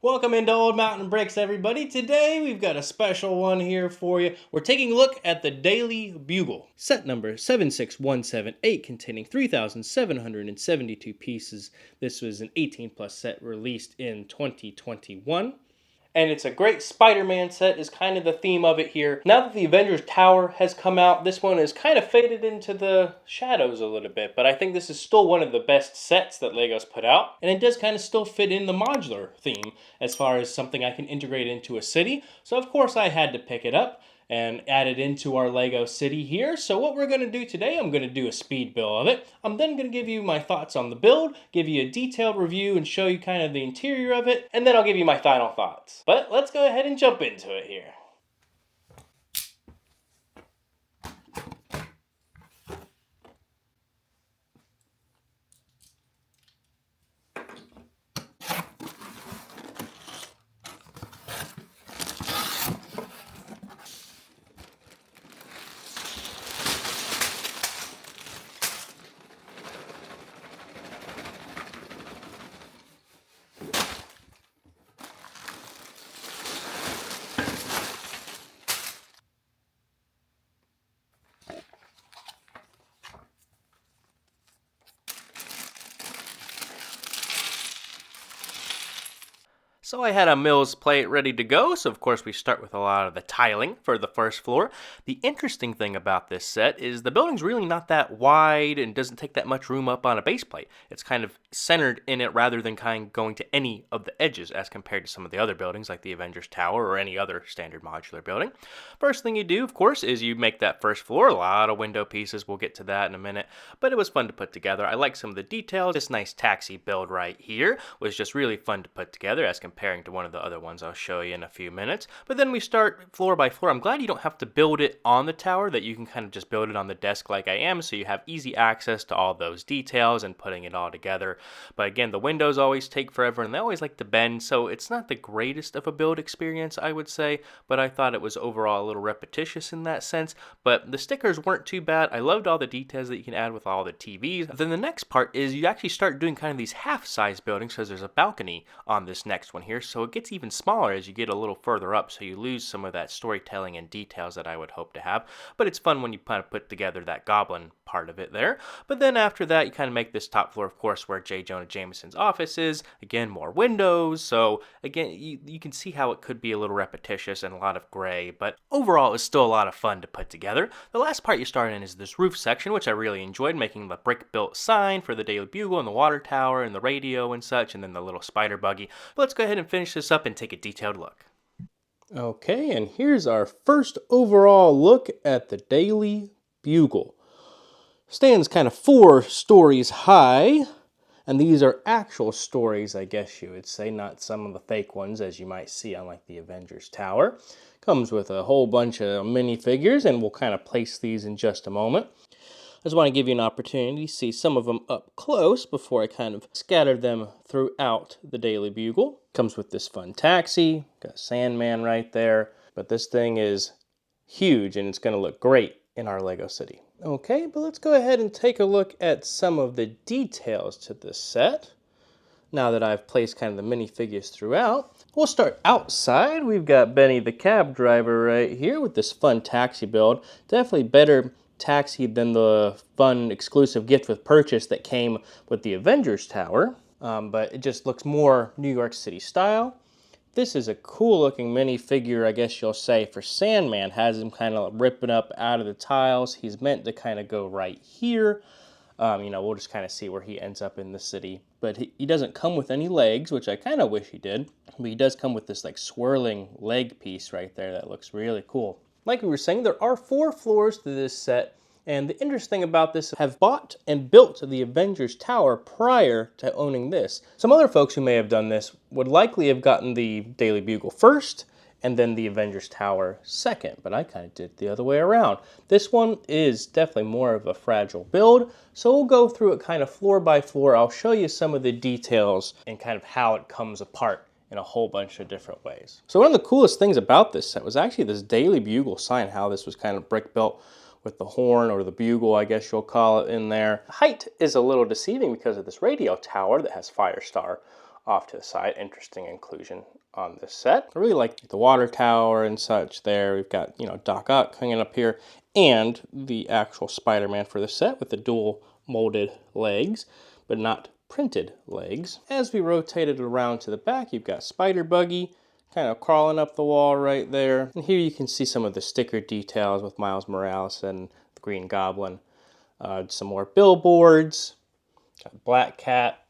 Welcome into Old Mountain Bricks, everybody. Today we've got a special one here for you. We're taking a look at the Daily Bugle, set number 76178, containing 3,772 pieces. This was an 18 plus set released in 2021. And it's a great Spider-Man set is kind of the theme of it here. Now that the Avengers Tower has come out, this one is kind of faded into the shadows a little bit, but I think this is still one of the best sets that LEGO's put out, and it does kind of still fit in the modular theme as far as something I can integrate into a city, so of course I had to pick it up and add it into our Lego city here. So what we're going to do today, I'm going to do a speed build of it. I'm then going to give you my thoughts on the build, give you a detailed review and show you kind of the interior of it, and then I'll give you my final thoughts. But let's go ahead and jump into it here. So I had a Mills plate ready to go, so of course we start with a lot of the tiling for the first floor. The interesting thing about this set is the building's really not that wide and doesn't take that much room up on a base plate. It's kind of centered in it rather than kind of going to any of the edges as compared to some of the other buildings like the Avengers Tower or any other standard modular building. First thing you do, of course, is you make that first floor. A lot of window pieces, we'll get to that in a minute, but it was fun to put together. I like some of the details. This nice taxi build right here was just really fun to put together as comparing to one of the other ones I'll show you in a few minutes. But then we start floor by floor. I'm glad you don't have to build it on the tower, that you can kind of just build it on the desk like I am, so you have easy access to all those details and putting it all together. But again, the windows always take forever and they always like to bend, so it's not the greatest of a build experience, I would say, but I thought it was overall a little repetitious in that sense. But the stickers weren't too bad. I loved all the details that you can add with all the TVs. Then the next part is you actually start doing kind of these half-size buildings because there's a balcony on this next one here, so it gets even smaller as you get a little further up, so you lose some of that storytelling and details that I would hope to have. But it's fun when you kind of put together that goblin part of it there. But then after that, you kind of make this top floor, of course, where J. Jonah Jameson's office is. Again, more windows, so again, you can see how it could be a little repetitious and a lot of gray, but overall, it's still a lot of fun to put together. The last part you start in is this roof section, which I really enjoyed, making the brick-built sign for the Daily Bugle and the water tower and the radio and such, and then the little spider buggy. But let's go ahead and finish this up and take a detailed look. Okay, and here's our first overall look at the Daily Bugle. Stands kind of 4 stories high, and these are actual stories, I guess you would say, not some of the fake ones as you might see on like the Avengers Tower. Comes with a whole bunch of minifigures, and we'll kind of place these in just a moment. I just want to give you an opportunity to see some of them up close before I kind of scatter them throughout the Daily Bugle. Comes with this fun taxi, got Sandman right there, but this thing is huge and it's going to look great in our Lego city. Okay, but let's go ahead and take a look at some of the details to this set. Now that I've placed kind of the minifigures throughout, we'll start outside. We've got Benny the cab driver right here with this fun taxi build. Definitely better taxi than the fun exclusive gift with purchase that came with the Avengers Tower, but it just looks more New York City style. This is a cool looking minifigure, I guess you'll say, for Sandman. Has him kind of ripping up out of the tiles. He's meant to kind of go right here. We'll just kind of see where he ends up in the city. But he doesn't come with any legs, which I kind of wish he did. But he does come with this like swirling leg piece right there that looks really cool. Like we were saying, there are 4 floors to this set. And the interesting about this, have bought and built the Avengers Tower prior to owning this. Some other folks who may have done this would likely have gotten the Daily Bugle first, and then the Avengers Tower second, but I kind of did it the other way around. This one is definitely more of a fragile build, so we'll go through it kind of floor by floor. I'll show you some of the details and kind of how it comes apart in a whole bunch of different ways. So one of the coolest things about this set was actually this Daily Bugle sign, how this was kind of brick built with the horn, or the bugle, I guess you'll call it, in there. The height is a little deceiving because of this radio tower that has Firestar off to the side. Interesting inclusion on this set. I really like the water tower and such there. We've got, Doc Ock hanging up here, and the actual Spider-Man for the set with the dual molded legs, but not printed legs. As we rotate it around to the back, you've got Spider Buggy kind of crawling up the wall right there. And here you can see some of the sticker details with Miles Morales and the Green Goblin. Some more billboards, got Black Cat,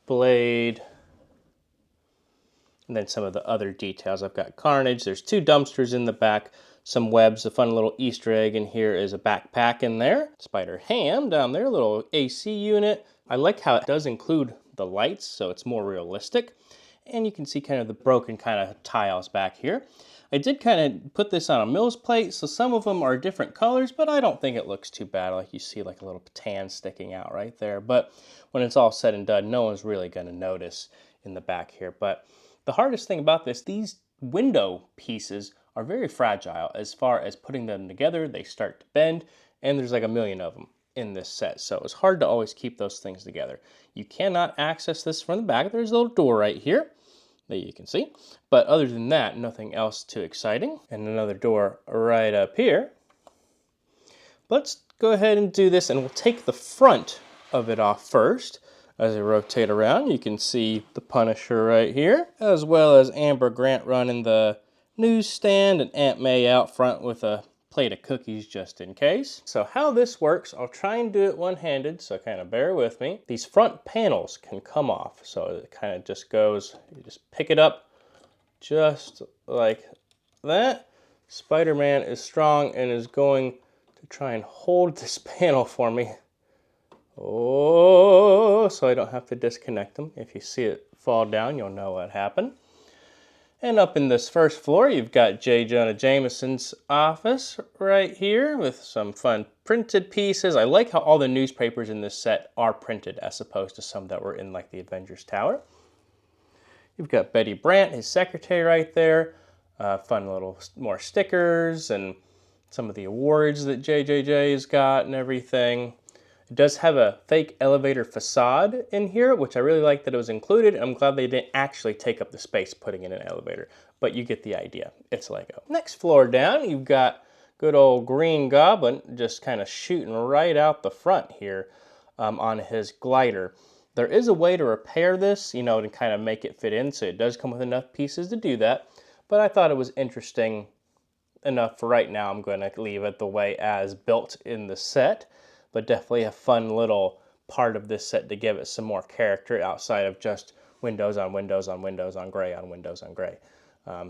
Blade, and then some of the other details. I've got Carnage. There's 2 dumpsters in the back, some webs, a fun little Easter egg in here is a backpack in there. Spider-Ham down there, little AC unit. I like how it does include the lights, so it's more realistic. And you can see kind of the broken kind of tiles back here. I did kind of put this on a Mills plate, so some of them are different colors, but I don't think it looks too bad. Like you see like a little tan sticking out right there. But when it's all said and done, no one's really going to notice in the back here. But the hardest thing about this, these window pieces are very fragile. As far as putting them together, they start to bend, and there's like a million of them in this set. So it's hard to always keep those things together. You cannot access this from the back. There's a little door right here that you can see. But other than that, nothing else too exciting. And another door right up here. Let's go ahead and do this, and we'll take the front of it off first. As I rotate around, you can see the Punisher right here, as well as Amber Grant running the newsstand and Aunt May out front with a plate of cookies just in case. So how this works, I'll try and do it one-handed, so kind of bear with me. These front panels can come off, so it kind of just goes, you just pick it up just like that. Spider-Man is strong and is going to try and hold this panel for me. Oh, so I don't have to disconnect them. If you see it fall down, you'll know what happened. And up in this first floor, you've got J. Jonah Jameson's office right here with some fun printed pieces. I like how all the newspapers in this set are printed as opposed to some that were in like the Avengers Tower. You've got Betty Brant, his secretary right there. Fun little more stickers and some of the awards that JJJ's got and everything. It does have a fake elevator facade in here, which I really like that it was included. I'm glad they didn't actually take up the space putting in an elevator, but you get the idea. It's Lego. Next floor down, you've got good old Green Goblin just kind of shooting right out the front here on his glider. There is a way to repair this, to kind of make it fit in, so it does come with enough pieces to do that, but I thought it was interesting enough for right now. I'm going to leave it the way as built in the set. But definitely a fun little part of this set to give it some more character outside of just windows on windows on windows on gray on windows on gray.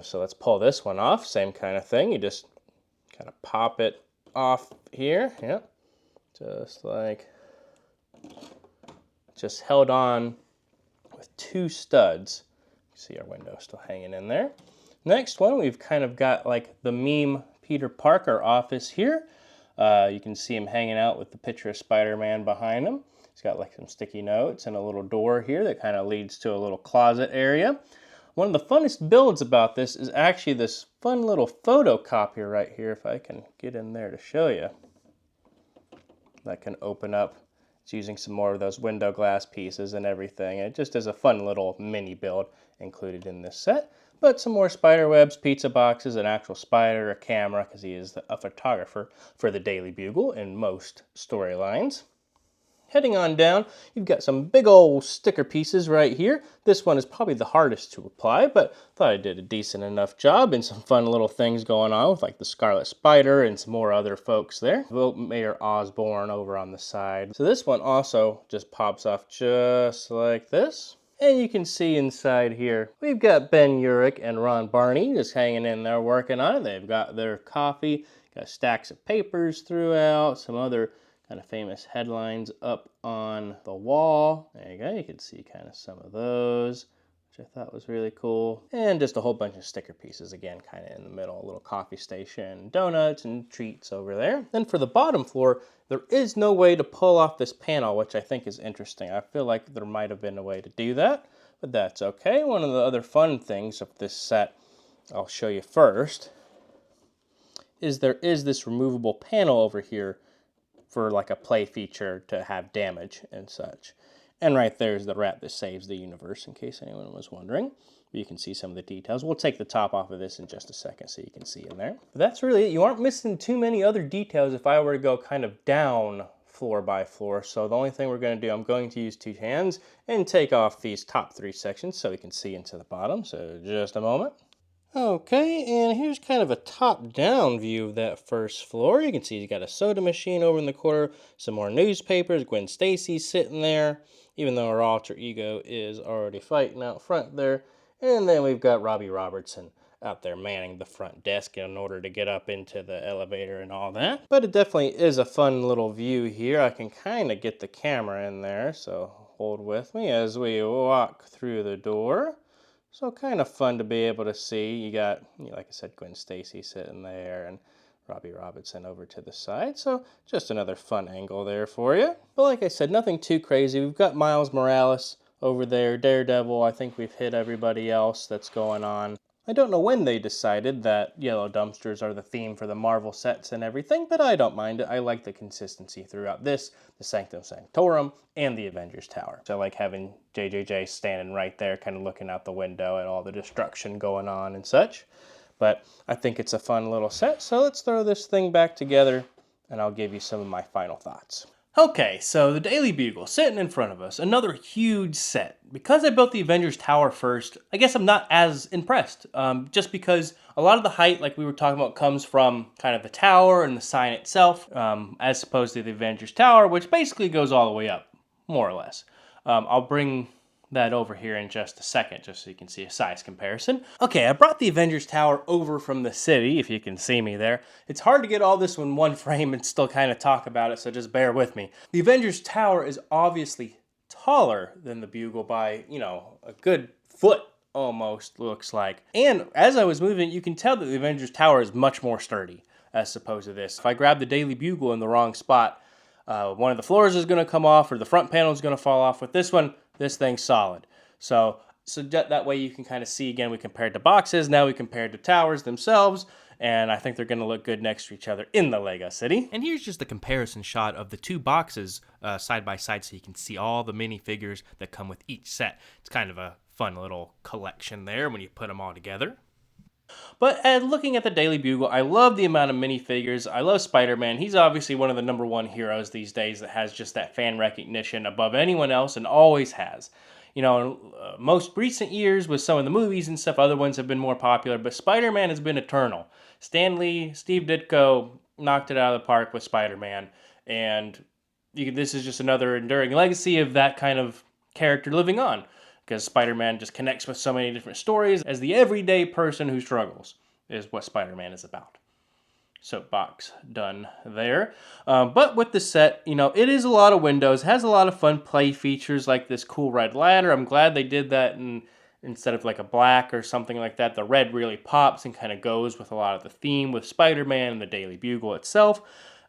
So let's pull this one off. Same kind of thing. You just kind of pop it off here. Yep. Just like, just held on with 2 studs. You see our window still hanging in there. Next one, we've kind of got like the meme Peter Parker office here. You can see him hanging out with the picture of Spider-Man behind him. He's got like some sticky notes and a little door here that kind of leads to a little closet area. One of the funnest builds about this is actually this fun little photocopier right here, if I can get in there to show you. That can open up. It's using some more of those window glass pieces and everything. It just is a fun little mini build included in this set. But some more spider webs, pizza boxes, an actual spider, a camera, because he is a photographer for the Daily Bugle in most storylines. Heading on down, you've got some big old sticker pieces right here. This one is probably the hardest to apply, but thought I did a decent enough job, and some fun little things going on with like the Scarlet Spider and some more other folks there. Vote Mayor Osborne over on the side. So this one also just pops off just like this. And you can see inside here, we've got Ben Urich and Ron Barney just hanging in there working on it. They've got their coffee, got stacks of papers throughout, some other kind of famous headlines up on the wall. There you go, you can see kind of some of those, which I thought was really cool. And just a whole bunch of sticker pieces, again, kind of in the middle, a little coffee station, donuts and treats over there. Then for the bottom floor, there is no way to pull off this panel, which I think is interesting. I feel like there might have been a way to do that, but that's okay. One of the other fun things of this set, I'll show you first, is there is this removable panel over here for like a play feature to have damage and such. And right there is the rat that saves the universe, in case anyone was wondering. You can see some of the details. We'll take the top off of this in just a second so you can see in there. But that's really it. You aren't missing too many other details if I were to go kind of down floor by floor. So the only thing we're going to do, I'm going to use 2 hands and take off these top 3 sections so we can see into the bottom. So just a moment. Okay, and here's kind of a top-down view of that first floor. You can see he's got a soda machine over in the corner, some more newspapers, Gwen Stacy's sitting there, even though her alter ego is already fighting out front there. And then we've got Robbie Robertson out there manning the front desk in order to get up into the elevator and all that. But it definitely is a fun little view here. I can kind of get the camera in there, so hold with me as we walk through the door. So kind of fun to be able to see. You got, like I said, Gwen Stacy sitting there and Robbie Robinson over to the side. So just another fun angle there for you. But like I said, nothing too crazy. We've got Miles Morales over there, Daredevil. I think we've hit everybody else that's going on. I don't know when they decided that yellow dumpsters are the theme for the Marvel sets and everything, but I don't mind it. I like the consistency throughout this, the Sanctum Sanctorum, and the Avengers Tower. So I like having JJJ standing right there, kind of looking out the window at all the destruction going on and such. But I think it's a fun little set, so let's throw this thing back together, and I'll give you some of my final thoughts. Okay, so the Daily Bugle sitting in front of us, another huge set. Because I built the Avengers Tower first, I guess I'm not as impressed. Just because a lot of the height, like we were talking about, comes from kind of the tower and the sign itself, as opposed to the Avengers Tower, which basically goes all the way up, more or less. I'll bring that over here in just a second, just so you can see a size comparison. Okay, I brought the Avengers Tower over from the city, if you can see me there. It's hard to get all this in one frame and still kind of talk about it, so just bear with me. The Avengers Tower is obviously taller than the Bugle by, a good foot almost, looks like. And as I was moving, you can tell that the Avengers Tower is much more sturdy as opposed to this. If I grab the Daily Bugle in the wrong spot, one of the floors is going to come off or the front panel is going to fall off. With this one, this thing's solid. So that way you can kind of see, again, we compared to boxes, now we compared to towers themselves, and I think they're going to look good next to each other in the Lego City. And here's just a comparison shot of the 2 boxes side by side so you can see all the minifigures that come with each set. It's kind of a fun little collection there when you put them all together. But looking at the Daily Bugle, I love the amount of minifigures. I love Spider-Man. He's obviously one of the #1 heroes these days that has just that fan recognition above anyone else and always has. In most recent years with some of the movies and stuff, other ones have been more popular, but Spider-Man has been eternal. Stan Lee, Steve Ditko knocked it out of the park with Spider-Man, and this is just another enduring legacy of that kind of character living on. Because Spider-Man just connects with so many different stories as the everyday person who struggles is what Spider-Man is about. Soapbox done there. But with the set, it is a lot of windows, has a lot of fun play features like this cool red ladder. I'm glad they did that instead of like a black or something like that. The red really pops and kind of goes with a lot of the theme with Spider-Man and the Daily Bugle itself.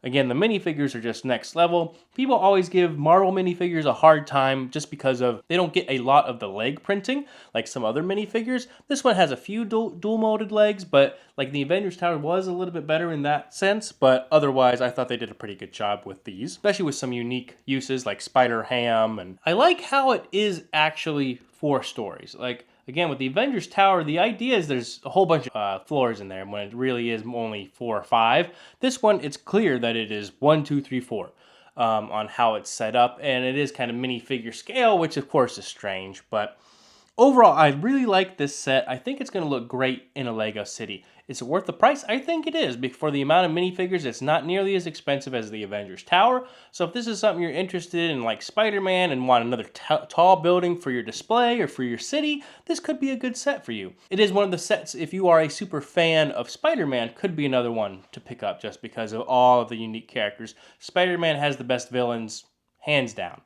Again, the minifigures are just next level. People always give Marvel minifigures a hard time just because they don't get a lot of the leg printing like some other minifigures. This one has a few dual molded legs, but like the Avengers Tower was a little bit better in that sense. But otherwise, I thought they did a pretty good job with these, especially with some unique uses like Spider Ham. And I like how it is actually 4 stories. Like, again, with the Avengers Tower, the idea is there's a whole bunch of floors in there when it really is only 4 or 5. This one, it's clear that it is 1, 2, 3, 4 on how it's set up. And it is kind of minifigure scale, which of course is strange. But overall, I really like this set. I think it's going to look great in a Lego City. Is it worth the price? I think it is. For the amount of minifigures, it's not nearly as expensive as the Avengers Tower. So if this is something you're interested in, like Spider-Man, and want another tall building for your display or for your city, this could be a good set for you. It is one of the sets, if you are a super fan of Spider-Man, could be another one to pick up just because of all of the unique characters. Spider-Man has the best villains, hands down.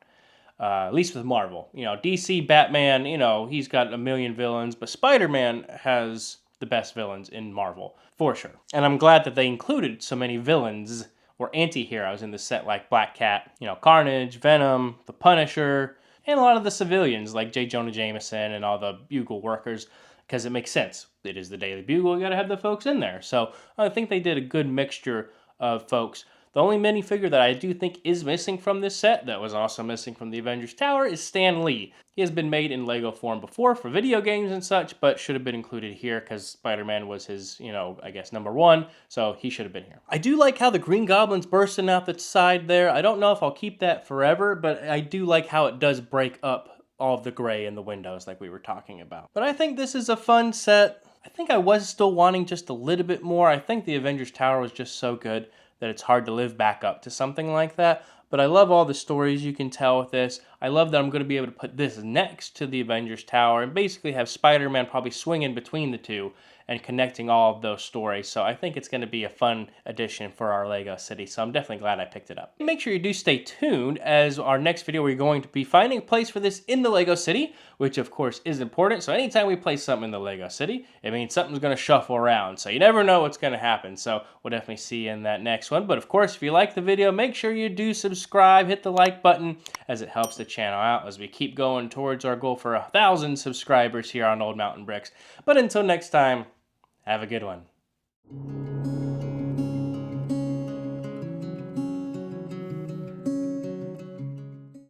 At least with Marvel. DC, Batman, he's got a million villains, but Spider-Man has the best villains in Marvel, for sure. And I'm glad that they included so many villains or anti-heroes in the set like Black Cat, Carnage, Venom, the Punisher, and a lot of the civilians like J. Jonah Jameson and all the Bugle workers, because it makes sense. It is the Daily Bugle, you gotta have the folks in there. So I think they did a good mixture of folks. The only minifigure that I do think is missing from this set, that was also missing from the Avengers Tower, is Stan Lee. He has been made in Lego form before for video games and such, but should have been included here because Spider-Man was his, I guess #1, so he should have been here. I do like how the Green Goblin's bursting out the side there. I don't know if I'll keep that forever, but I do like how it does break up all of the gray in the windows like we were talking about. But I think this is a fun set. I think I was still wanting just a little bit more. I think the Avengers Tower was just so good that it's hard to live back up to something like that. But I love all the stories you can tell with this. I love that I'm going to be able to put this next to the Avengers Tower and basically have Spider-Man probably swinging between the two and connecting all of those stories. So I think it's going to be a fun addition for our Lego city. So I'm definitely glad I picked it up. Make sure you do stay tuned, as our next video we're going to be finding a place for this in the Lego city, which of course is important. So anytime we place something in the Lego city, it means something's going to shuffle around. So you never know what's going to happen. So we'll definitely see you in that next one. But of course, if you like the video, make sure you do subscribe, hit the like button, as it helps the channel out as we keep going towards our goal for 1,000 subscribers here on Old Mountain Bricks. But until next time, have a good one.